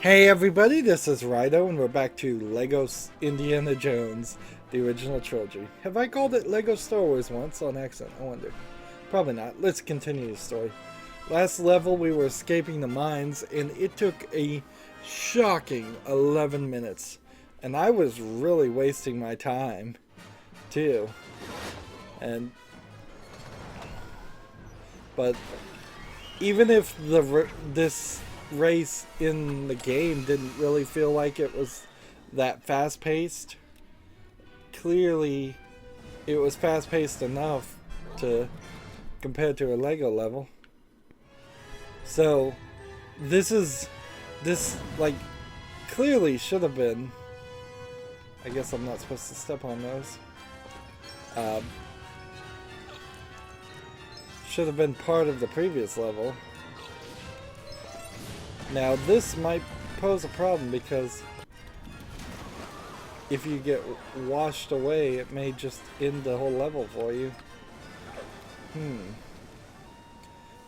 Hey everybody, this is Rydo, and we're back to Lego Indiana Jones, the original trilogy. Have I called it Lego Star Wars once on accident? I wonder. Probably not. Let's continue the story. Last level we were escaping the mines, and it took a shocking 11 minutes. And I was really wasting my time, too. But even if this race in the game didn't really feel like it was that fast-paced, clearly it was fast-paced enough to compare to a Lego level. So this like clearly should have been, I guess I'm not supposed to step on those, should have been part of the previous level. Now this might pose a problem because if you get washed away, it may just end the whole level for you.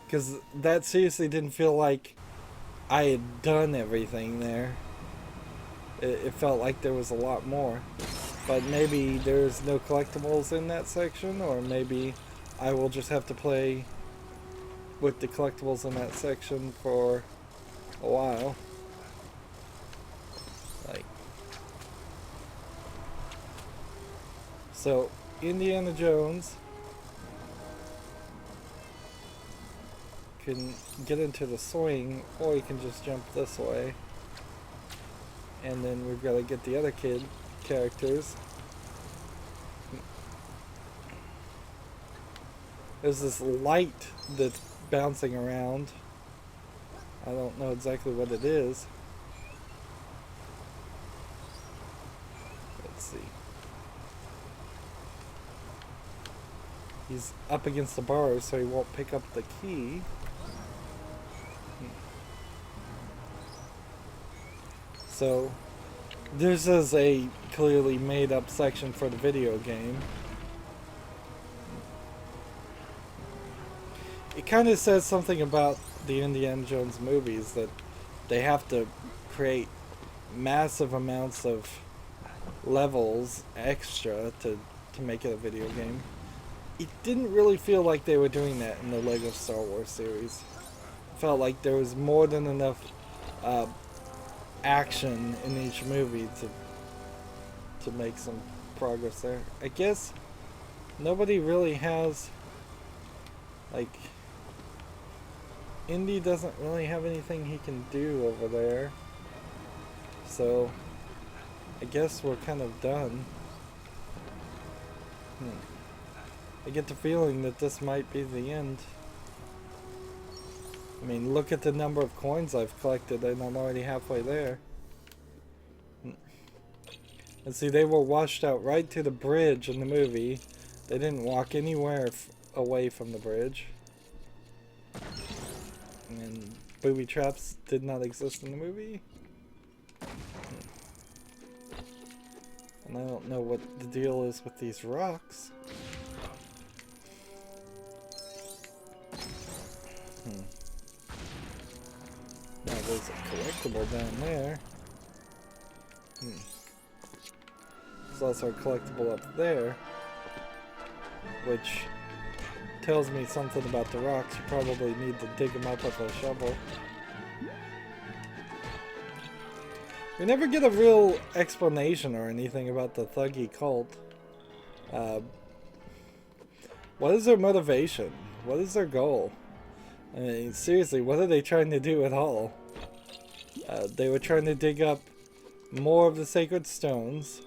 Because that seriously didn't feel like I had done everything there. It felt like there was a lot more. But maybe there's no collectibles in that section, or maybe I will just have to play with the collectibles in that section for a while. So Indiana Jones can get into the swing, or you can just jump this way, and then we've got to get the other characters. There's this light that's bouncing around. I don't know exactly what it is. Let's see. He's up against the bars, so he won't pick up the key. So this is a clearly made up section for the video game. It kind of says something about the Indiana Jones movies, that they have to create massive amounts of levels extra to make it a video game. It didn't really feel like they were doing that in the Lego Star Wars series. It felt like there was more than enough action in each movie to make some progress there. I guess nobody really has, like, Indy doesn't really have anything he can do over there. So I guess we're kind of done. I get the feeling that this might be the end. I mean, look at the number of coins I've collected, and I'm already halfway there. And see, they were washed out right to the bridge in the movie. They didn't walk anywhere away from the bridge. And booby traps did not exist in the movie. And I don't know what the deal is with these rocks. Now there's a collectible down there. There's also a collectible up there, which tells me something about the rocks. You probably need to dig them up with a shovel. We never get a real explanation or anything about the Thuggy cult. What is their motivation? What is their goal? I mean, seriously, what are they trying to do at all? They were trying to dig up more of the sacred stones.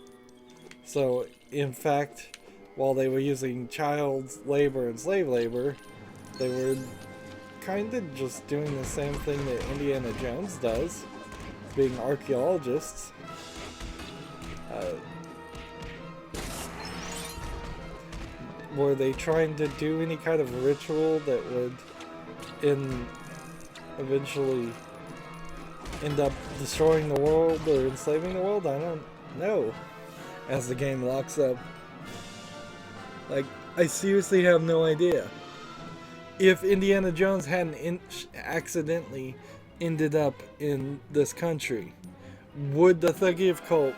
So, in fact, while they were using child labor and slave labor, they were kind of just doing the same thing that Indiana Jones does, being archaeologists. Were they trying to do any kind of ritual that would eventually end up destroying the world or enslaving the world? I don't know. As the game locks up. Like, I seriously have no idea. If Indiana Jones hadn't accidentally ended up in this country, would the Thuggiev cult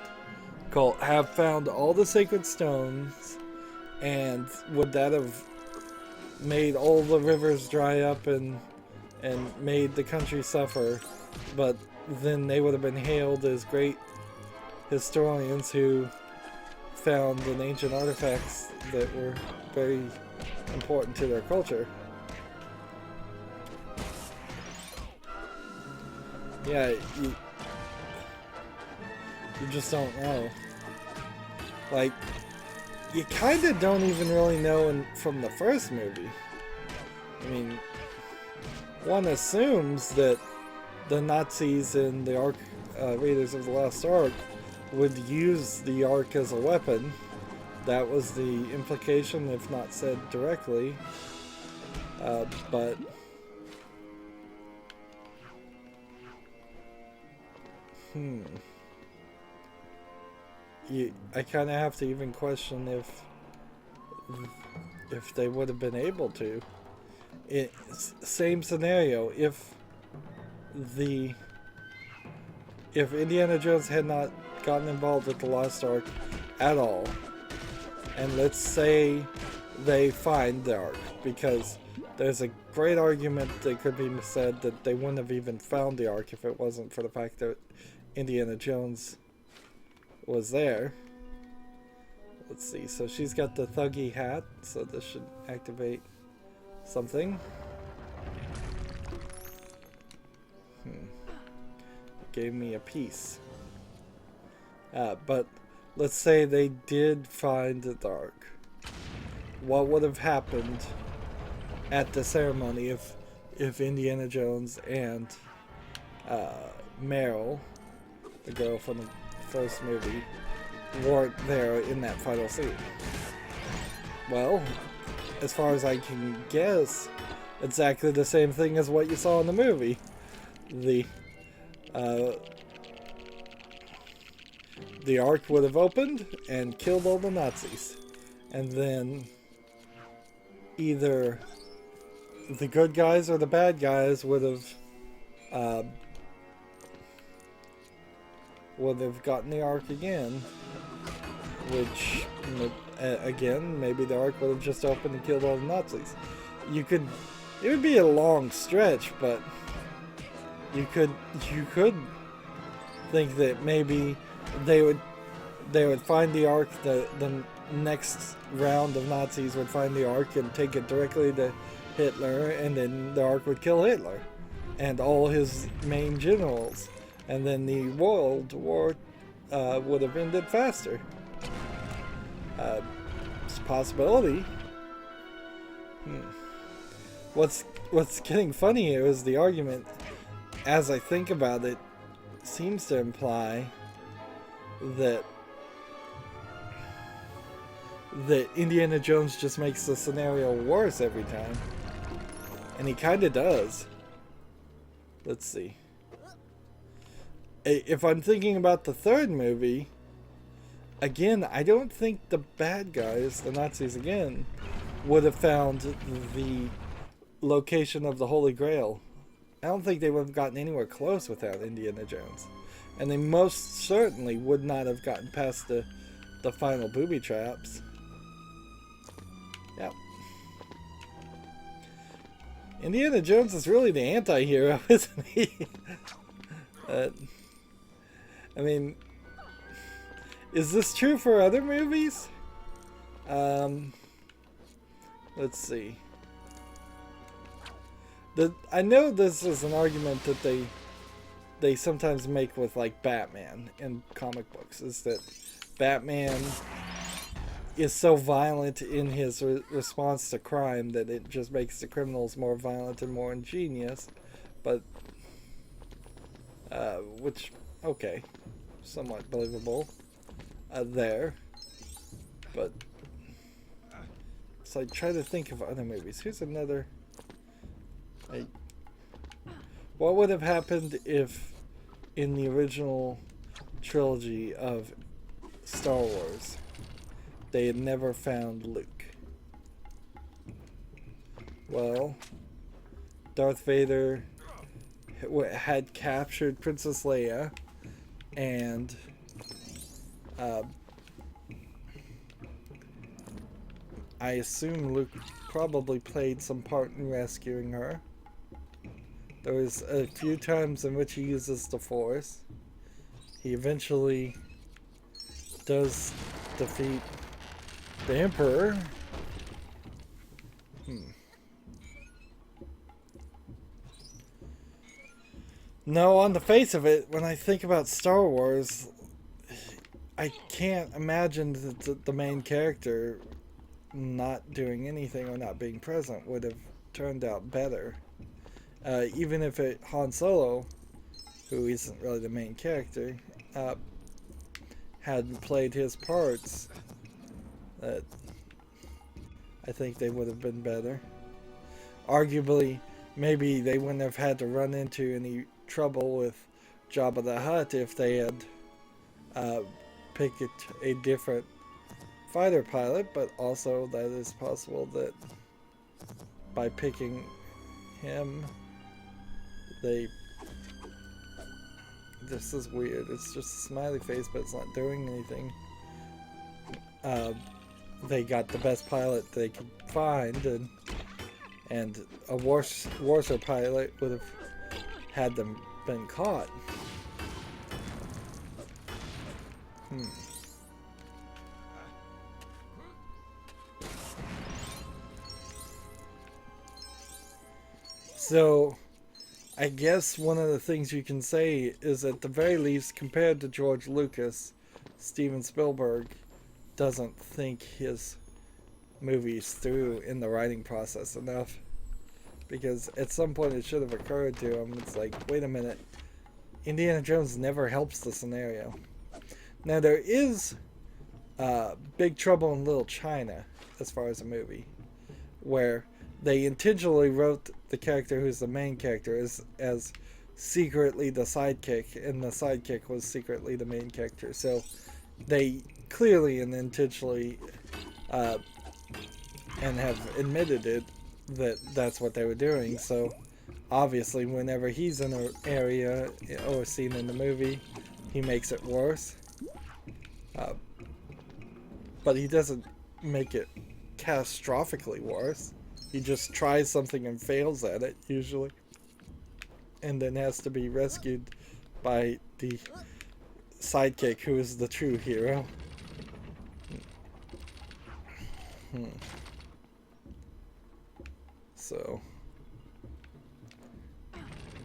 have found all the sacred stones, and would that have made all the rivers dry up and made the country suffer? But then they would have been hailed as great historians who found an ancient artifacts that were very important to their culture. Yeah, you just don't know. Like, you kind of don't even really know from the first movie. I mean, one assumes that the Nazis and the Ark Raiders of the Lost Ark would use the Ark as a weapon. That was the implication, if not said directly. But I kind of have to even question if they would have been able to. Same scenario. If Indiana Jones had not gotten involved with the Lost Ark at all, and let's say they find the Ark, because there's a great argument that could be said that they wouldn't have even found the Ark if it wasn't for the fact that Indiana Jones was there. Let's see, so she's got the thuggy hat, so this should activate something. Gave me a piece. But let's say they did find the Ark. What would have happened at the ceremony if Indiana Jones and Meryl, the girl from the first movie, weren't there in that final scene? Well, as far as I can guess, exactly the same thing as what you saw in the movie. The Ark would have opened and killed all the Nazis, and then either the good guys or the bad guys would have gotten the Ark again, which again, maybe the Ark would have just opened and killed all the Nazis. It would be a long stretch, but you could think that maybe they would find the Ark, the next round of Nazis would find the Ark and take it directly to Hitler, and then the Ark would kill Hitler and all his main generals, and then the World War would have ended faster. It's a possibility. What's getting funny here is the argument, as I think about it, seems to imply that Indiana Jones just makes the scenario worse every time. And he kind of does. Let's see. If I'm thinking about the third movie, again, I don't think the bad guys, the Nazis again, would have found the location of the Holy Grail. I don't think they would have gotten anywhere close without Indiana Jones. And they most certainly would not have gotten past the final booby traps. Yep. Indiana Jones is really the anti-hero, isn't he? I mean, is this true for other movies? Let's see. I know this is an argument that they sometimes make with, like, Batman in comic books, is that Batman is so violent in his response to crime that it just makes the criminals more violent and more ingenious. But which, okay, somewhat believable there. But so I try to think of other movies. Here's another. What would have happened if in the original trilogy of Star Wars they had never found Luke? Well, Darth Vader had captured Princess Leia, and I assume Luke probably played some part in rescuing her. There was a few times in which he uses the Force. He eventually does defeat the Emperor. No, on the face of it, when I think about Star Wars, I can't imagine that the main character not doing anything or not being present would have turned out better. Even if Han Solo, who isn't really the main character, had played his parts, I think they would have been better. Arguably, maybe they wouldn't have had to run into any trouble with Jabba the Hutt if they had picked a different fighter pilot, but also that is possible that by picking him, this is weird, it's just a smiley face but it's not doing anything. They got the best pilot they could find, and a worse pilot would have had them been caught. So, I guess one of the things you can say is, at the very least, compared to George Lucas, Steven Spielberg doesn't think his movies through in the writing process enough. Because at some point it should have occurred to him, it's like, wait a minute, Indiana Jones never helps the scenario. Now there is Big Trouble in Little China, as far as a movie, where they intentionally wrote the character who's the main character as secretly the sidekick, and the sidekick was secretly the main character. So they clearly and intentionally and have admitted it, that's what they were doing. So obviously whenever he's in an area or scene in the movie, he makes it worse. But he doesn't make it catastrophically worse. He just tries something and fails at it, usually. And then has to be rescued by the sidekick, who is the true hero. So,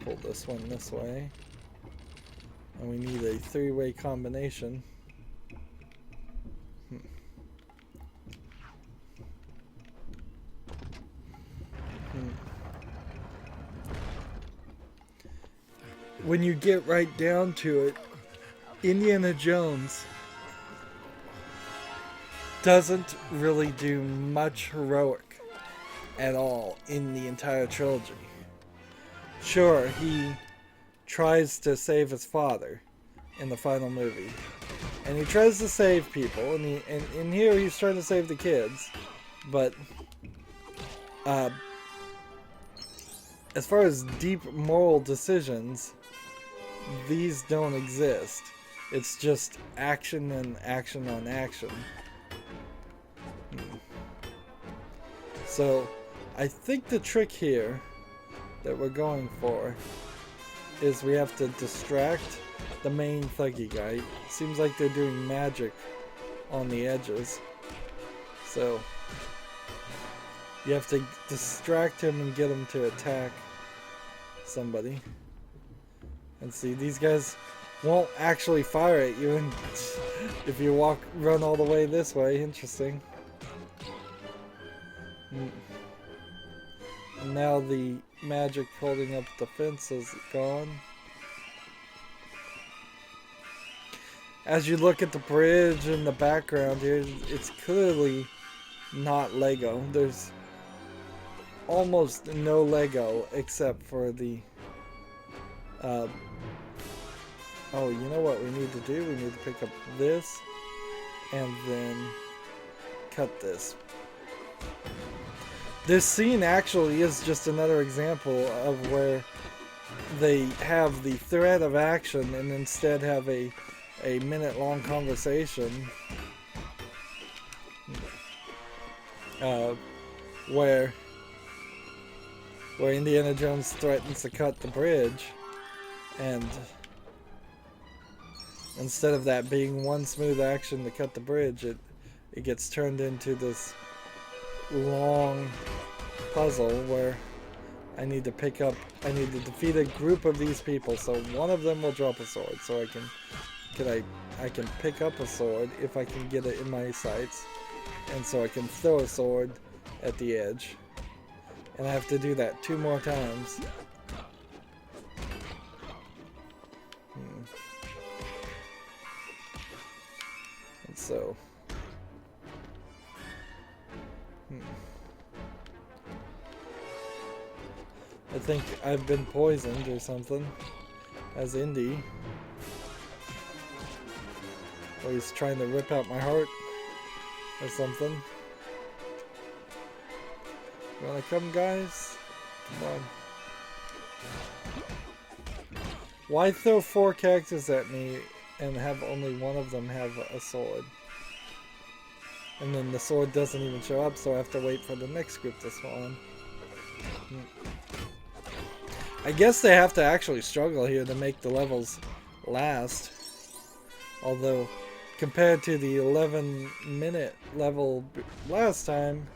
pull this one this way. And we need a three-way combination. When you get right down to it, Indiana Jones doesn't really do much heroic at all in the entire trilogy. Sure, he tries to save his father in the final movie, and he tries to save people, and here he's trying to save the kids, but as far as deep moral decisions, these don't exist. It's just action and action on action. So, I think the trick here that we're going for is we have to distract the main thuggy guy. Seems like they're doing magic on the edges. So, you have to distract him and get him to attack somebody. And see, these guys won't actually fire at you and if you run all the way this way. Interesting. And now the magic holding up the fence is gone. As you look at the bridge in the background here, it's clearly not Lego. There's almost no Lego except for the oh, you know what we need to do? We need to pick up this and then cut this. This scene actually is just another example of where they have the threat of action and instead have a minute-long conversation where Indiana Jones threatens to cut the bridge, and instead of that being one smooth action to cut the bridge, it gets turned into this long puzzle where I need to defeat a group of these people, so one of them will drop a sword, so I can pick up a sword if I can get it in my sights, and so I can throw a sword at the edge, and I have to do that 2 more times. And so I think I've been poisoned or something as Indy. Or he's trying to rip out my heart or something. You wanna come, guys? Come on. Why throw 4 characters at me and have only one of them have a sword? And then the sword doesn't even show up, so I have to wait for the next group to spawn. I guess they have to actually struggle here to make the levels last. Although, compared to the 11-minute level last time,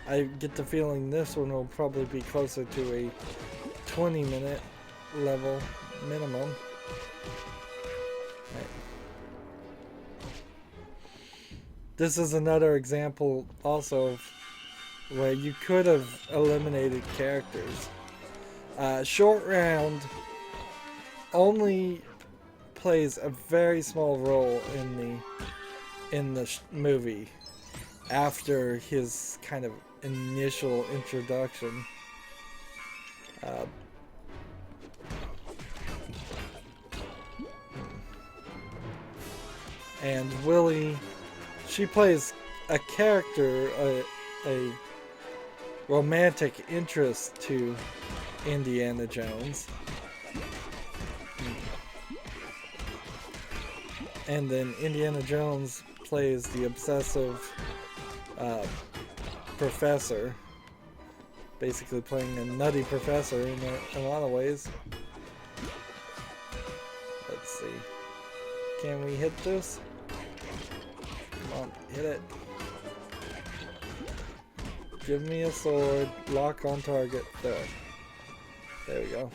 I get the feeling this one will probably be closer to a 20-minute level minimum. Right. This is another example also of where you could have eliminated characters. Short Round only plays a very small role in the movie after his kind of initial introduction. And Willie, she plays a character, a romantic interest to Indiana Jones. And then Indiana Jones plays the obsessive professor, basically playing a nutty professor in a lot of ways. Let's see. Can we hit this? Come on, hit it. Give me a sword, lock on target, there. There we go.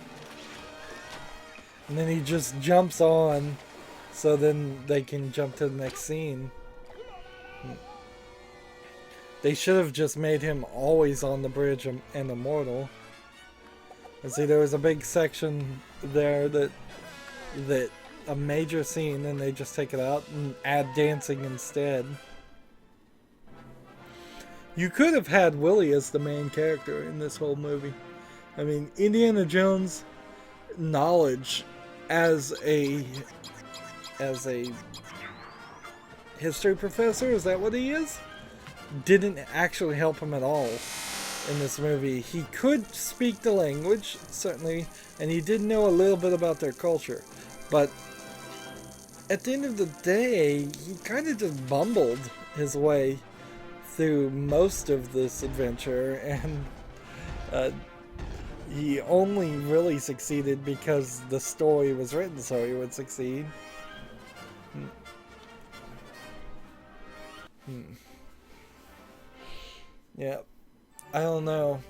And then he just jumps on, so then they can jump to the next scene. They should have just made him always on the bridge and immortal. And see, there was a big section there that a major scene, and they just take it out and add dancing instead. You could have had Willie as the main character in this whole movie. I mean, Indiana Jones' knowledge as a history professor, is that what he is? Didn't actually help him at all in this movie. He could speak the language, certainly, and he did know a little bit about their culture. But at the end of the day, he kind of just bumbled his way through most of this adventure, and he only really succeeded because the story was written so he would succeed. Yeah, I don't know.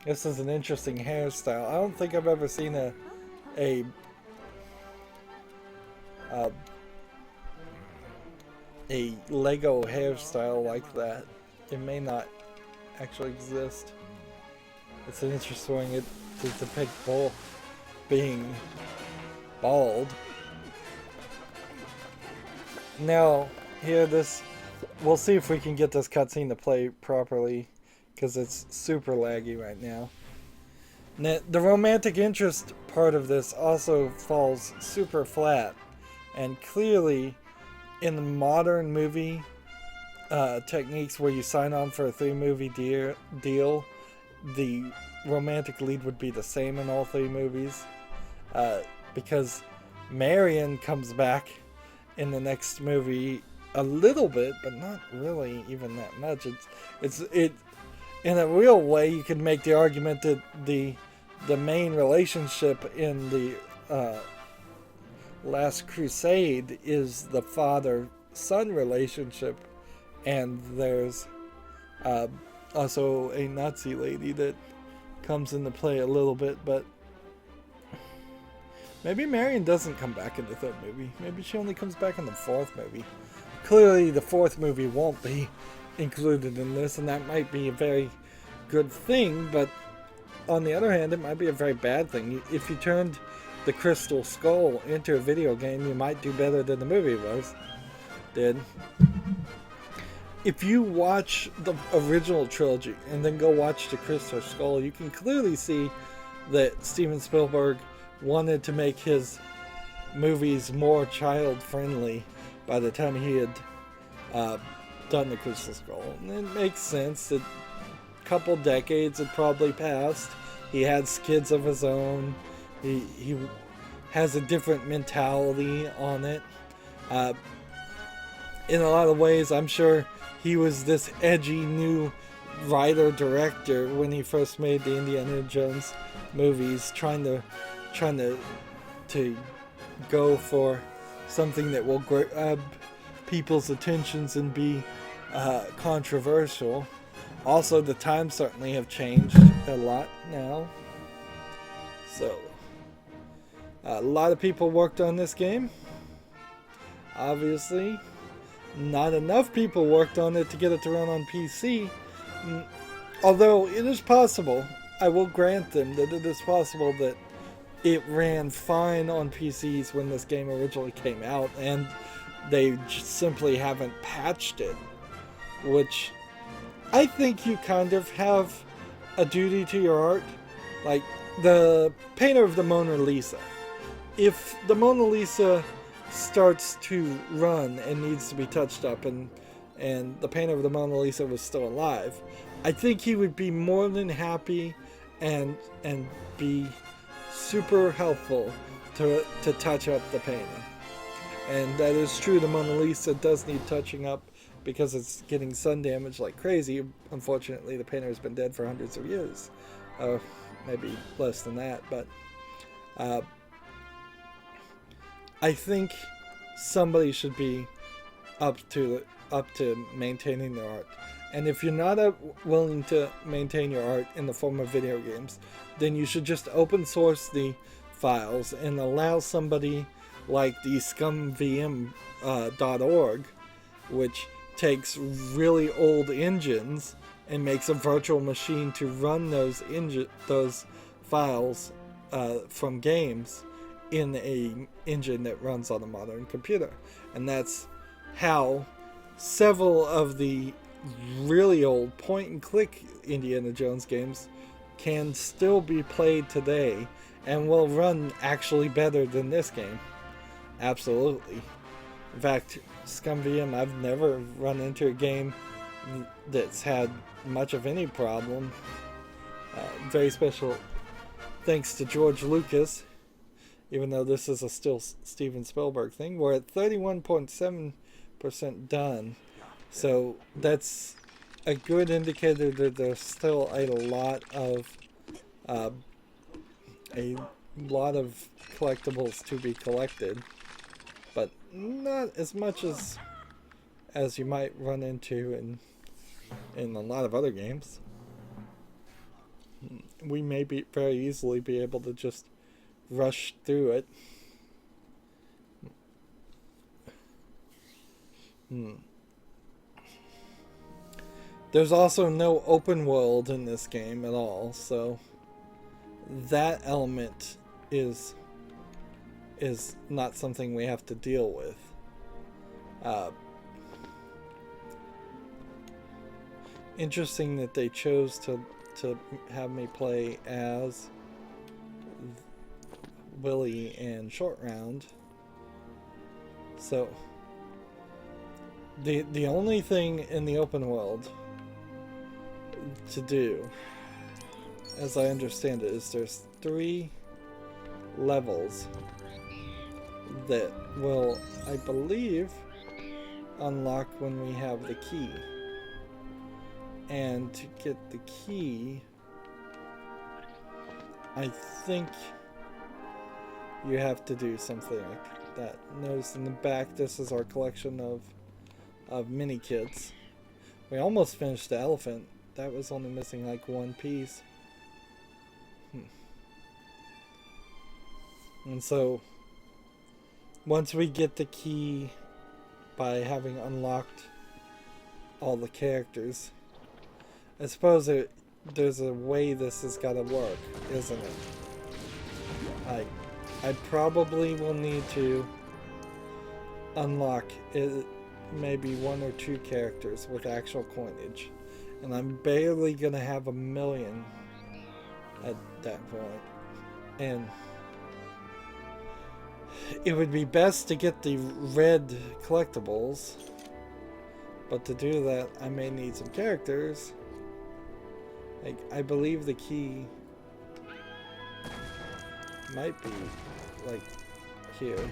This is an interesting hairstyle. I don't think I've ever seen a Lego hairstyle like that. It may not actually exist. It's an interesting way to depict Brawl being bald. Now, here we'll see if we can get this cutscene to play properly, because it's super laggy right now. Now, the romantic interest part of this also falls super flat, and clearly in the modern movie techniques where you sign on for a 3-movie deal, the romantic lead would be the same in all three movies, because Marion comes back in the next movie a little bit, but not really even that much. It's in a real way. You can make the argument that the main relationship in the Last Crusade is the father-son relationship, and there's also a Nazi lady that comes into play a little bit, but maybe Marion doesn't come back in the third movie. Maybe she only comes back in the fourth movie. Clearly the fourth movie won't be included in this, and that might be a very good thing, but on the other hand, it might be a very bad thing. If you turned the Crystal Skull into a video game, you might do better than the movie did. If you watch the original trilogy and then go watch the Crystal Skull, you can clearly see that Steven Spielberg wanted to make his movies more child-friendly by the time he had done the Crystal Skull. And it makes sense that a couple decades had probably passed. He has kids of his own. He has a different mentality on it. In a lot of ways, I'm sure he was this edgy new writer director when he first made the Indiana Jones movies, trying to go for something that will grab people's attentions and be controversial. Also, the times certainly have changed a lot now. So, a lot of people worked on this game. Obviously, not enough people worked on it to get it to run on PC. Although it is possible, I will grant them that it is possible that it ran fine on PCs when this game originally came out, and they simply haven't patched it. Which, I think you kind of have a duty to your art. Like, the painter of the Mona Lisa. If the Mona Lisa starts to run and needs to be touched up, and the painter of the Mona Lisa was still alive, I think he would be more than happy and be super helpful to touch up the painting. And that is true, the Mona Lisa does need touching up because it's getting sun damage like crazy. Unfortunately, the painter has been dead for hundreds of years. Maybe less than that, but I think somebody should be up to maintaining their art. And if you're not willing to maintain your art in the form of video games, then you should just open source the files and allow somebody like the scumvm.org, which takes really old engines and makes a virtual machine to run those files from games in a engine that runs on a modern computer. And that's how several of the really old point-and-click Indiana Jones games can still be played today and will run actually better than this game. Absolutely. In fact, ScumVM, I've never run into a game that's had much of any problem. Very special thanks to George Lucas, even though this is a still Steven Spielberg thing. We're at 31.7% done. So that's a good indicator that there's still a lot of collectibles to be collected, but not as much as you might run into in a lot of other games. We may very easily be able to just rush through it. There's also no open world in this game at all, so that element is not something we have to deal with. Interesting that they chose to have me play as Willie and Short Round. So the only thing in the open world to do as I understand it, is there's 3 levels that will, I believe, unlock when we have the key. And to get the key, I think you have to do something like that. Notice in the back, this is our collection of mini kits. We almost finished the elephant. That was only missing like 1 piece. And so, once we get the key by having unlocked all the characters, I suppose there's a way this has got to work, isn't it? I probably will need to unlock it, maybe 1 or 2 characters with actual coinage. And I'm barely going to have 1 million at that point. And it would be best to get the red collectibles. But to do that, I may need some characters. Like, I believe the key might be, like, here.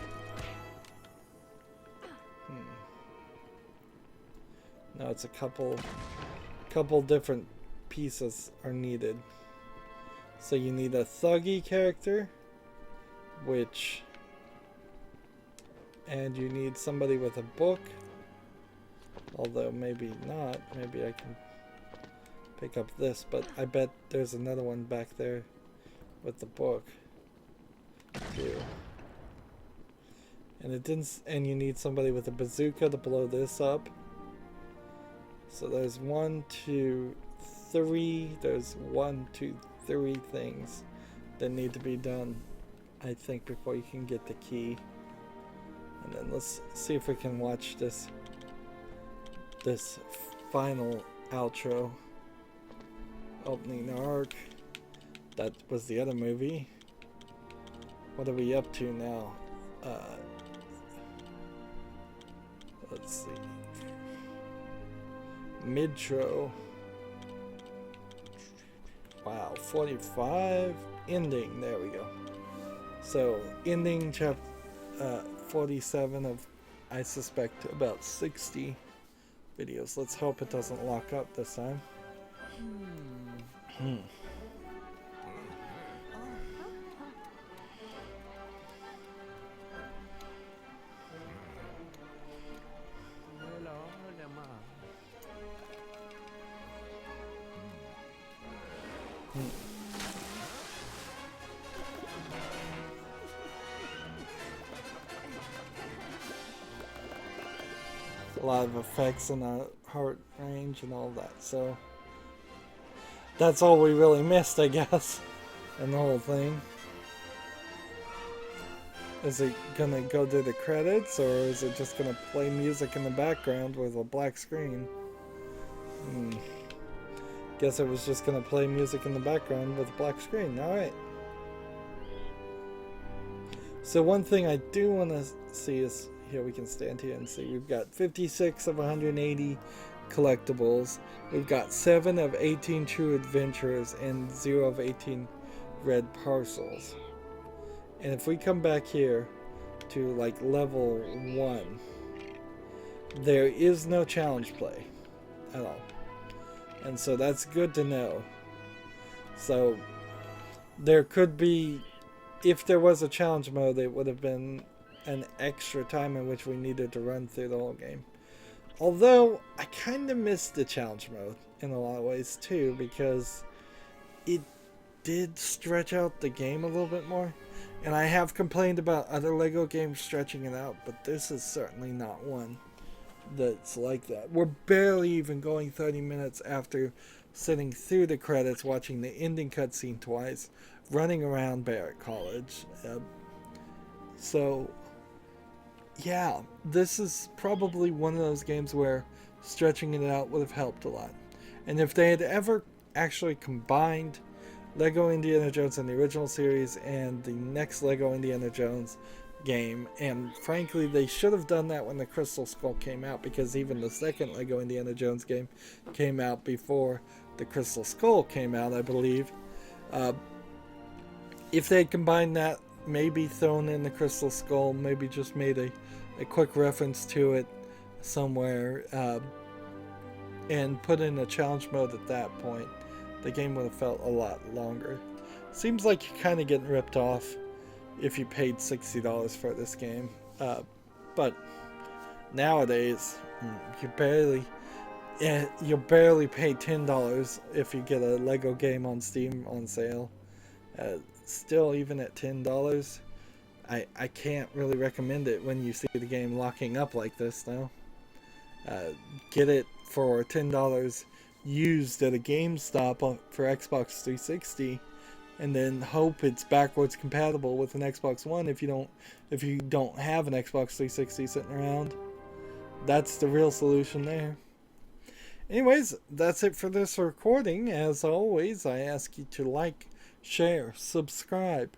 No, it's a couple different pieces are needed. So you need a thuggy character, and you need somebody with a book. Although maybe not. Maybe I can pick up this, but I bet there's another one back there with the book too. And you need somebody with a bazooka to blow this up. So there's 1, 2, 3. There's 1, 2, 3 things that need to be done, I think, before you can get the key. And then let's see if we can watch this final outro. Opening the arc. That was the other movie. What are we up to now? Let's see. Midtro. Wow, 45. Ending. There we go. So, ending chapter 47 of, I suspect, about 60 videos. Let's hope it doesn't lock up this time. A lot of effects in the heart range and all that, so that's all we really missed, I guess, in the whole thing. Is it gonna go to the credits, or is it just gonna play music in the background with a black screen? Guess it was just gonna play music in the background with a black screen. Alright. So one thing I do want to see is, here we can stand here and see, we've got 56 of 180 collectibles. We've got 7 of 18 true adventurers and 0 of 18 red parcels. And if we come back here to like level 1, there is no challenge play at all. And so that's good to know. So there could be, if there was a challenge mode, it would have been an extra time in which we needed to run through the whole game. Although I kind of missed the challenge mode in a lot of ways too, because it did stretch out the game a little bit more. And I have complained about other LEGO games stretching it out, but this is certainly not one that's like that. We're barely even going 30 minutes after sitting through the credits, watching the ending cutscene twice, running around Barrett College. So, yeah, this is probably one of those games where stretching it out would have helped a lot. And if they had ever actually combined LEGO Indiana Jones in the original series and the next LEGO Indiana Jones game, and frankly they should have done that when the Crystal Skull came out, because even the second LEGO Indiana Jones game came out before the Crystal Skull came out, I believe. Uh, if they had combined that, maybe thrown in the Crystal Skull, maybe just made a quick reference to it somewhere, and put in a challenge mode at that point, the game would have felt a lot longer. Seems like you're kind of getting ripped off if you paid $60 for this game. But nowadays, you'll barely pay $10 if you get a Lego game on Steam on sale. Still, even at $10, I can't really recommend it when you see the game locking up like this now. Get it for $10 used at a GameStop for Xbox 360, and then hope it's backwards compatible with an Xbox One if you don't have an Xbox 360 sitting around. That's the real solution there. Anyways, that's it for this recording. As always, I ask you to like, share, subscribe,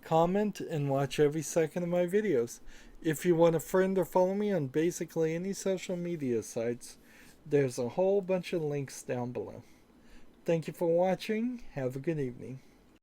comment, and watch every second of my videos. If you want to friend or follow me on basically any social media sites, there's a whole bunch of links down below. Thank you for watching. Have a good evening.